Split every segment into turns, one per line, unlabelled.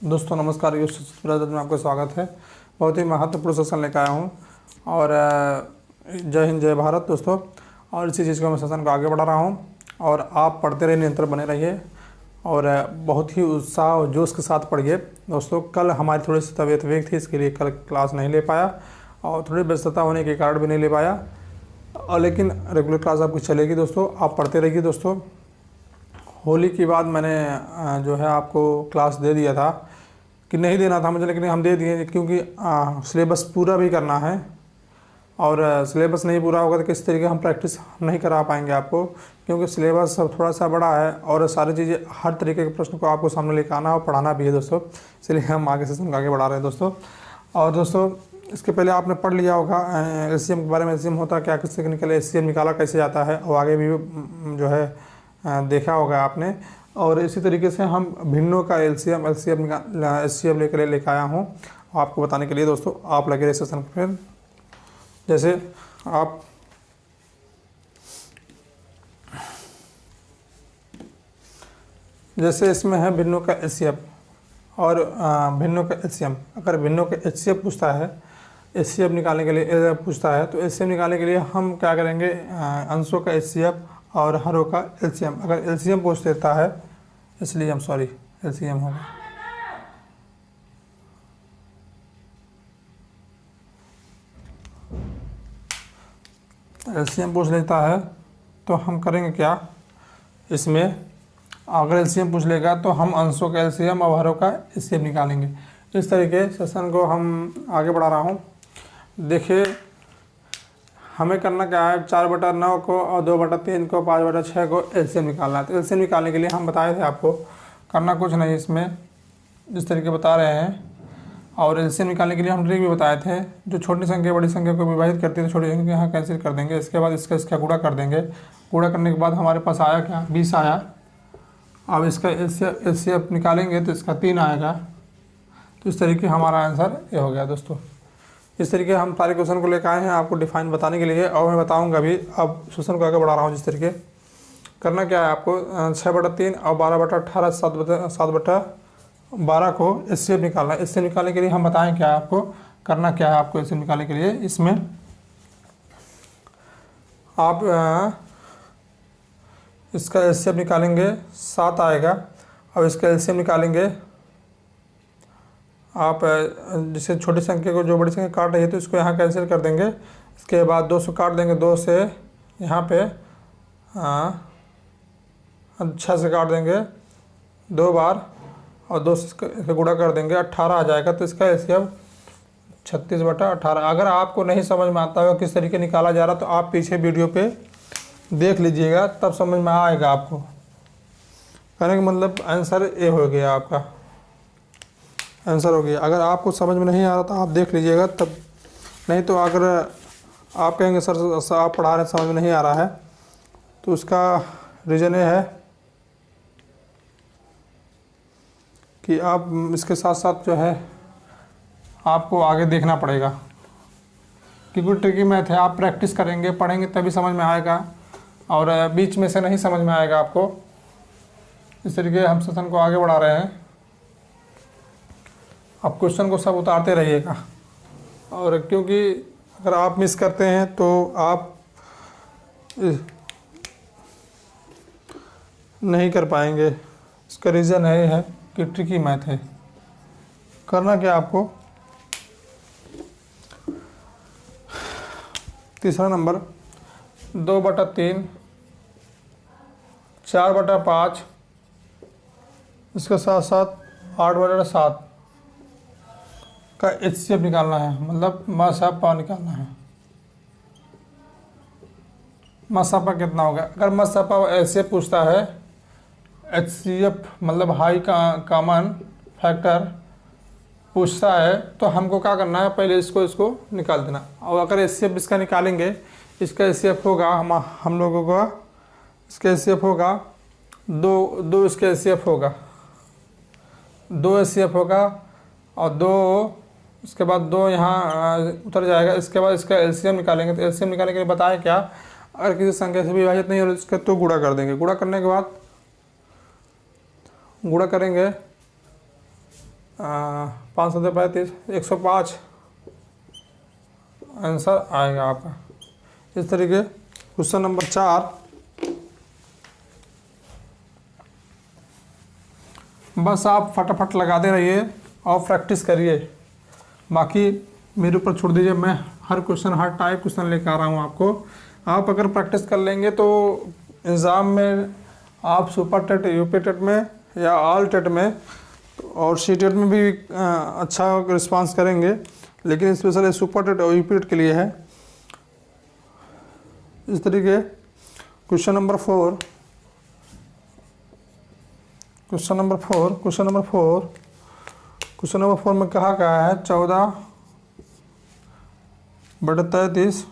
दोस्तों नमस्कार, यूसुफ में आपका स्वागत है। बहुत ही महत्वपूर्ण सेशन लेकर आया हूँ और जय हिंद जय भारत दोस्तों। और इसी चीज़ को मैं सेशन को आगे बढ़ा रहा हूँ और आप पढ़ते रहिए, निरंतर बने रहिए और बहुत ही उत्साह और जोश के साथ पढ़िए दोस्तों। कल हमारी थोड़ी सी तबीयत वीक थी, इसके लिए कल क्लास नहीं ले पाया और थोड़ी व्यस्तता होने के कारण भी नहीं ले पाया, और लेकिन रेगुलर क्लास आपकी चलेगी दोस्तों। आप पढ़ते रहिए दोस्तों। होली के बाद मैंने जो है आपको क्लास दे दिया था कि नहीं देना था मुझे, लेकिन हम दे दिए क्योंकि सिलेबस पूरा भी करना है और सिलेबस नहीं पूरा होगा तो किस तरीके हम प्रैक्टिस नहीं करा पाएंगे आपको, क्योंकि सिलेबस थोड़ा सा बड़ा है और सारी चीज़ें हर तरीके के प्रश्न को आपको सामने लेकर आना और पढ़ाना भी है दोस्तों। इसलिए हम आगे सेशन आगे बढ़ा रहे हैं दोस्तों। और दोस्तों इसके पहले आपने पढ़ लिया होगा एलसीएम के बारे में, एलसीएम होता क्या, किस तरीके निकले, एचसीएफ निकाला कैसे जाता है, और आगे भी जो है देखा होगा आपने। और इसी तरीके से हम भिन्नों का एलसीएम एचसीएफ लेकर आया हूँ आपको बताने के लिए दोस्तों। आप लगे रहे सेशन पर। जैसे आप इसमें है भिन्नों का एचसीएफ और भिन्नों का एचसीएम। अगर भिन्नों का एचसीएफ पूछता है, एचसीएफ निकालने के लिए पूछता है, तो एचसीएफ निकालने के लिए हम क्या करेंगे, अंशों का एचसीएफ और हरों का एलसीएम। अगर एलसीएम पूछ देता है, इसलिए हम सॉरी एलसीएम होगा। एलसीएम पूछ लेता है तो हम करेंगे क्या, इसमें अगर एलसीएम पूछ लेगा तो हम अंशों का एलसीएम और हरों का एचसीएफ निकालेंगे। इस तरीके सेशन को हम आगे बढ़ा रहा हूँ। देखिए हमें करना क्या है, 4/9 को और 2/3 को 5/6 को एलसीएम निकालना है। तो एलसीएम निकालने के लिए हम बताए थे आपको, करना कुछ नहीं इसमें, जिस तरीके बता रहे हैं। और एलसीएम निकालने के लिए हम ट्रिक भी बताए थे, जो छोटी संख्या बड़ी संख्या को विभाजित करती है तो छोटी संख्या यहाँ कैंसिल कर देंगे। इसके बाद इसका गुणा कर देंगे। गुणा करने के बाद हमारे पास आया क्या, 20 आया। अब इसका एलसीएम निकालेंगे तो इसका 3 आएगा। तो इस तरीके हमारा आंसर ये हो गया दोस्तों। इस तरीके हम सारे क्वेश्चन को लेकर आए हैं आपको डिफाइन बताने के लिए, और मैं बताऊंगा भी। अब क्वेश्चन को आगे बढ़ा रहा हूँ। जिस तरीके करना क्या है आपको, 6/3 और 12/18 7/12 को एचसीएफ निकालना है। एचसीएफ निकालने के लिए हम बताएं क्या आपको, करना क्या है आपको एचसीएफ निकालने के लिए। इसमें आप इसका एचसीएफ निकालेंगे 7 आएगा। अब इसका एलसीएम निकालेंगे आप, जिससे छोटी संख्या को जो बड़ी संख्या काट रही है तो इसको यहाँ कैंसिल कर देंगे। इसके बाद 2 से काट देंगे, 2 से यहाँ पे 6 से काट देंगे 2 बार और 2 से इसका गुणा कर देंगे, 18 आ जाएगा। तो इसका एलसीएम 36/18। अगर आपको नहीं समझ में आता है किस तरीके निकाला जा रहा तो आप पीछे वीडियो पे देख लीजिएगा, तब समझ में आएगा आपको। कहने का मतलब आंसर ए हो गया, आपका आंसर हो गया। अगर आपको समझ में नहीं आ रहा तो आप देख लीजिएगा तब, नहीं तो अगर आप कहेंगे सर आप पढ़ा रहे समझ में नहीं आ रहा है, तो उसका रीज़न ये है कि आप इसके साथ साथ जो है आपको आगे देखना पड़ेगा, क्योंकि ट्रिकी मैथ है। आप प्रैक्टिस करेंगे, पढ़ेंगे तभी समझ में आएगा, और बीच में से नहीं समझ में आएगा आपको। इस तरीके हम सेशन को आगे बढ़ा रहे हैं। आप क्वेश्चन को सब उतारते रहिएगा, और क्योंकि अगर आप मिस करते हैं तो आप नहीं कर पाएंगे। इसका रीज़न है कि ट्रिकी मैथ है। करना क्या आपको, तीसरा नंबर 2/3 4/5 इसके साथ साथ 8/7 का एचसीएफ निकालना है, मतलब मसापा निकालना है। मसापा कितना होगा, अगर मसापा ऐसे पूछता है, एचसीएफ मतलब हाई कॉमन फैक्टर पूछता है, तो हमको क्या करना है, पहले इसको निकाल देना। और अगर एचसीएफ इसका निकालेंगे, इसका एचसीएफ होगा हम लोगों का, इसका एचसीएफ होगा 2 इसका एचसीएफ होगा 2 एचसीएफ होगा, और 2 उसके बाद 2 यहाँ उतर जाएगा। इसके बाद इसका एलसीएम निकालेंगे। तो एलसीएम निकालने के लिए बताया क्या, अगर किसी संख्या से विभाजित नहीं हो इसका तो गुणा कर देंगे। गुणा करने के बाद गुणा करेंगे 535 105 आंसर आएगा आपका। इस तरीके क्वेश्चन नंबर 4, बस आप फटाफट लगाते रहिए और प्रैक्टिस करिए, बाकी मेरे ऊपर छोड़ दीजिए। मैं हर क्वेश्चन, हर टाइप क्वेश्चन लेकर आ रहा हूँ आपको। आप अगर प्रैक्टिस कर लेंगे तो एग्ज़ाम में आप सुपर टेट, यूपी टेट में या ऑल टेट में और सी टेट में भी अच्छा रिस्पांस करेंगे, लेकिन स्पेशली सुपर टेट और यूपी टेट के लिए है। इस तरीके क्वेश्चन नंबर 4, क्वेश्चन नंबर 4 में कहा गया है 14/33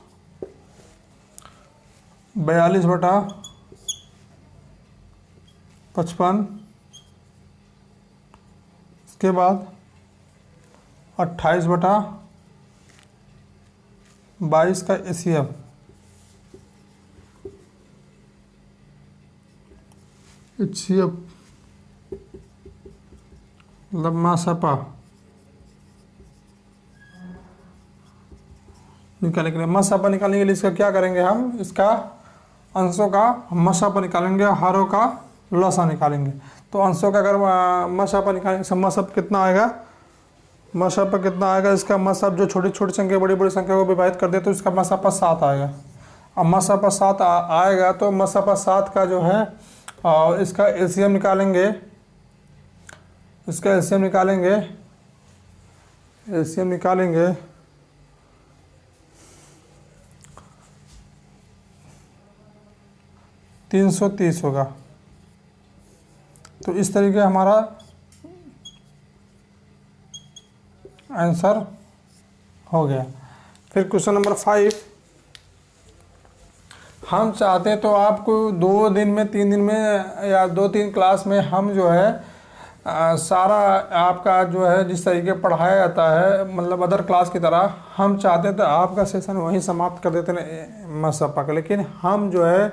42/55, इसके बाद 28/22 का एसीएफ। मतलब मासापा निकालने के लिए, मासापा निकालने के लिए इसका क्या करेंगे हम, इसका अंशों का मसापा निकालेंगे, हारों का लसा निकालेंगे। तो अंशों का अगर मसापा निकालेंगे, मसाप कितना आएगा, मसापा कितना आएगा, इसका मसाप जो छोटी छोटी संख्या बड़ी बड़ी संख्या को विभाजित कर दे तो इसका मसापा 7 आएगा। अब मसापा 7 आएगा तो मसापा 7 का जो है और इसका एलसीएम निकालेंगे, इसका एलसीएम निकालेंगे 330 होगा। तो इस तरीके हमारा आंसर हो गया। फिर क्वेश्चन नंबर 5, हम चाहते हैं तो आपको 2 दिन में, 3 दिन में या 2-3 क्लास में हम जो है सारा आपका जो है जिस तरीके पढ़ाया जाता है, मतलब अदर क्लास की तरह, हम चाहते हैं तो आपका सेशन वहीं समाप्त कर देते हैं मसापा का। लेकिन हम जो है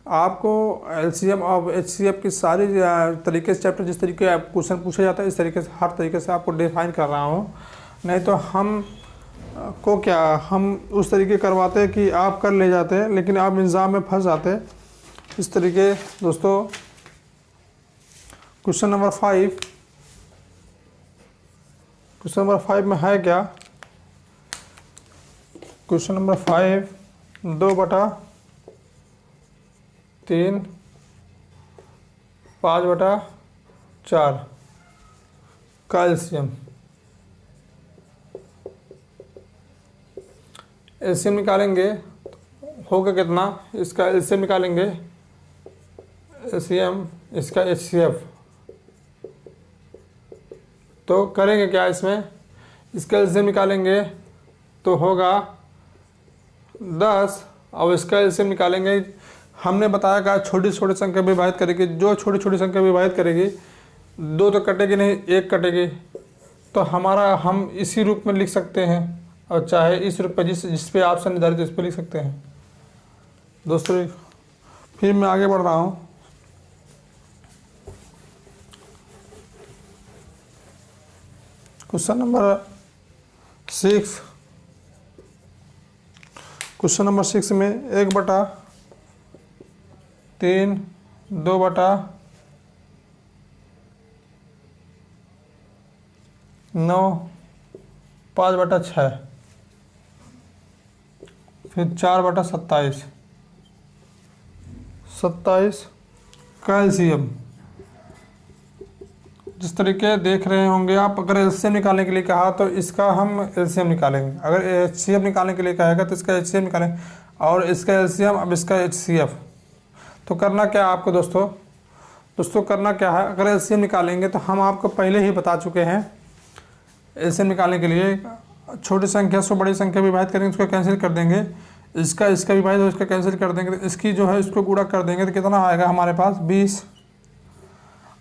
आपको एलसीएम और एचसीएफ की सारी तरीके से चैप्टर, जिस तरीके क्वेश्चन पूछा जाता है इस तरीके से, हर तरीके से आपको डिफाइन कर रहा हूँ। नहीं तो हम को क्या, हम उस तरीके करवाते हैं कि आप कर ले जाते हैं लेकिन आप एग्ज़ाम में फंस जाते हैं। इस तरीके दोस्तों क्वेश्चन नंबर 5 में है क्या, क्वेश्चन नंबर 5 2/3 5/4 का एलसीएम निकालेंगे, होगा कितना, इसका एलसीएम निकालेंगे, एलसीएम इसका एचसीएफ। तो करेंगे क्या इसमें, इसका एलसीएम निकालेंगे तो होगा 10 और इसका एलसीएम निकालेंगे। हमने बताया कि छोटी छोटी संख्या विभाजित करेगी, जो छोटी छोटी संख्या विभाजित करेगी 2 तो कटेगी नहीं, 1 कटेगी। तो हमारा हम इसी रूप में लिख सकते हैं, और चाहे इस रूप में जिस पे ऑप्शन निर्धारित है इस पर लिख सकते हैं दोस्तों। फिर मैं आगे बढ़ रहा हूँ। क्वेश्चन नंबर 6 में 1/3 2/9 5/6 फिर 4/27 का एलसीएम। जिस तरीके देख रहे होंगे आप, अगर एलसीएम निकालने के लिए कहा तो इसका हम एलसीएम निकालेंगे, अगर एचसीएफ निकालने के लिए कहेगा तो इसका एचसीएफ निकालेंगे, और इसका एलसीएम अब इसका एचसीएफ। तो करना क्या है आपको दोस्तों करना क्या है, अगर एलसीएम निकालेंगे तो हम आपको पहले ही बता चुके हैं, एलसीएम निकालने के लिए छोटी संख्या से बड़ी संख्या विभाजित करेंगे, उसको कैंसिल कर देंगे, इसका विभाजित और इसका कैंसिल कर देंगे, तो इसकी जो है इसको गुणा कर देंगे तो कितना आएगा हमारे पास 20।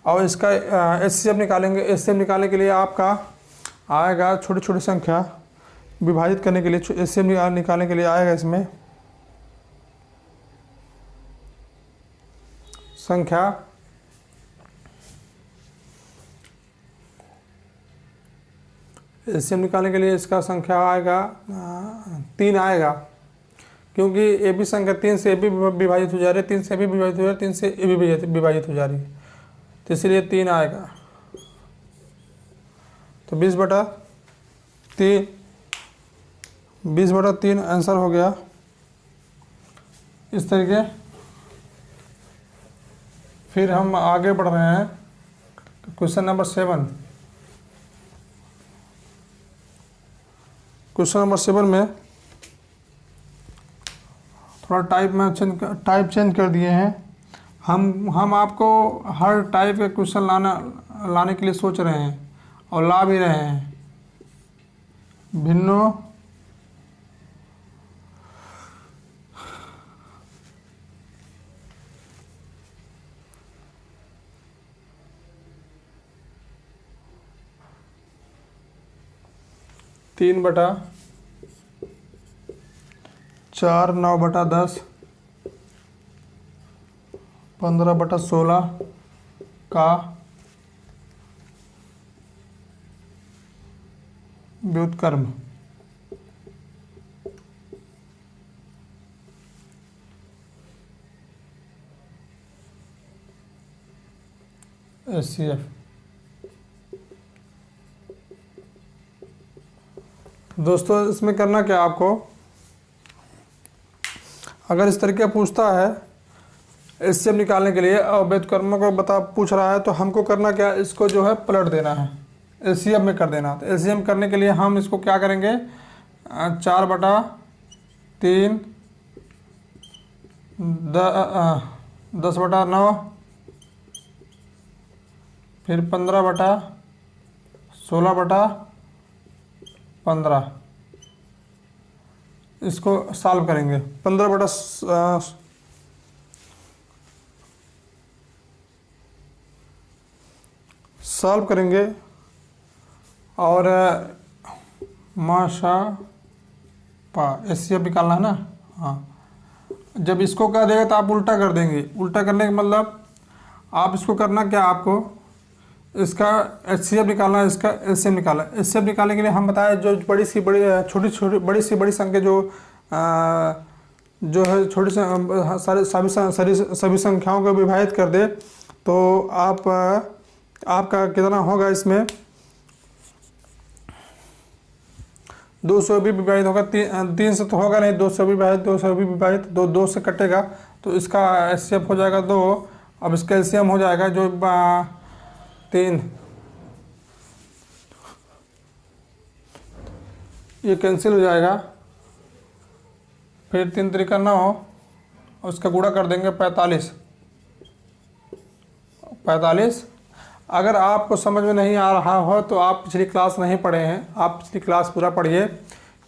और इसका एचसीएफ निकालेंगे, एचसीएफ निकालने के लिए आपका आएगा छोटी छोटी संख्या विभाजित करने के लिए, एचसीएफ निकालने के लिए आएगा इसमें संख्या एलसीएम निकालने के लिए इसका संख्या आएगा 3 आएगा, क्योंकि ए बी संख्या 3 से ए बी विभाजित हो जा रही है, 3 से ए बी विभाजित हो जा रही है, 3 से ए बी विभाजित हो जा रही है, तो इसलिए 3 आएगा। तो 20/3 आंसर हो गया इस तरीके। फिर हम आगे बढ़ रहे हैं क्वेश्चन नंबर 7। क्वेश्चन नंबर 7 में थोड़ा टाइप चेंज कर दिए हैं। हम आपको हर टाइप के क्वेश्चन लाने के लिए सोच रहे हैं और ला भी रहे हैं। भिन्नो तीन बटा 4, 9/10, 15/16 का व्युत्क्रम। HCF। दोस्तों इसमें करना क्या आपको, अगर इस तरीके पूछता है HCF निकालने के लिए और व्युत्क्रम को पूछ रहा है, तो हमको करना क्या, इसको जो है पलट देना है, LCM में कर देना। तो LCM करने के लिए हम इसको क्या करेंगे, 4/3, 10/9, फिर 15/16/15, इसको सॉल्व करेंगे। 15 सॉल्व करेंगे और HCF निकालना है ना। हाँ, जब इसको कह देगा तो आप उल्टा कर देंगे। उल्टा करने का मतलब आप इसको करना क्या, आपको इसका HCF निकालना है, इसका LCM निकालना है। HCF निकालने के लिए हम बताएं जो बड़ी सी बड़ी छोटी बड़ी सी बड़ी संख्या जो है छोटी सभी संख्याओं को विभाजित कर दे, तो आपका कितना होगा, इसमें 200 भी विभाजित होगा, 3 से तो होगा नहीं, 200 भी विभाजित, 200 भी विभाजित, 2 से कटेगा, तो इसका HCF हो जाएगा 2। अब इसका LCM हो जाएगा जो 3, ये कैंसिल हो जाएगा, फिर 3 3 9 और उसका गुणा कर देंगे 45। अगर आपको समझ में नहीं आ रहा हो तो आप पिछली क्लास नहीं पढ़े हैं, आप पिछली क्लास पूरा पढ़िए,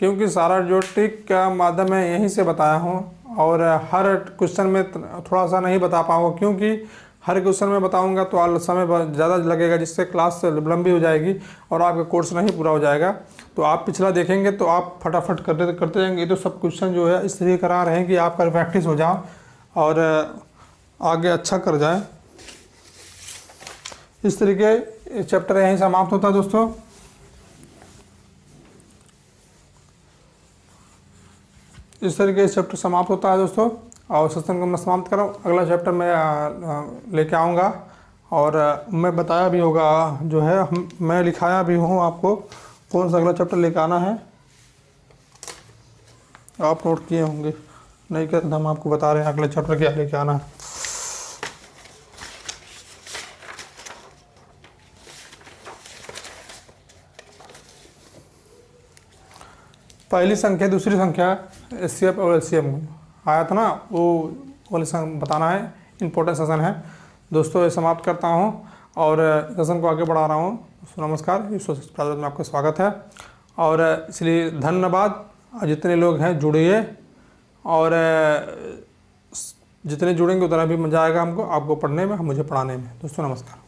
क्योंकि सारा जो ट्रिक का माध्यम मैं यहीं से बताया हूँ। और हर क्वेश्चन में थोड़ा सा नहीं बता पाऊँगा, क्योंकि हर क्वेश्चन में बताऊंगा तो समय ज़्यादा लगेगा, जिससे क्लास लंबी हो जाएगी और आपका कोर्स नहीं पूरा हो जाएगा। तो आप पिछला देखेंगे तो आप फटाफट करते जाएंगे। तो सब क्वेश्चन जो है इसलिए करा रहे हैं कि आपका प्रैक्टिस हो जाओ और आगे अच्छा कर जाए। इस तरीके चैप्टर यहीं समाप्त होता है दोस्तों। इस तरीके से चैप्टर समाप्त होता है दोस्तों, और सत्संग को मैं समाप्त कर रहा हूँ। अगला चैप्टर मैं लेके आऊँगा और मैं बताया भी होगा, जो है मैं लिखाया भी हूँ आपको कौन सा अगला चैप्टर लेके आना है, आप नोट किए होंगे। नहीं कर, हम आपको बता रहे हैं अगले चैप्टर क्या लेके आना है। पहली संख्या दूसरी संख्या HCF और LCM आया था ना, वो वाले बताना है, इम्पोर्टेंट सेशन है दोस्तों। ये समाप्त करता हूँ और सेशन को आगे बढ़ा रहा हूँ। नमस्कार, प्रारूप में आपका स्वागत है और इसलिए धन्यवाद। जितने लोग हैं जुड़िए, और जितने जुड़ेंगे उतना भी मज़ा आएगा हमको, आपको पढ़ने में, मुझे पढ़ाने में। दोस्तों नमस्कार।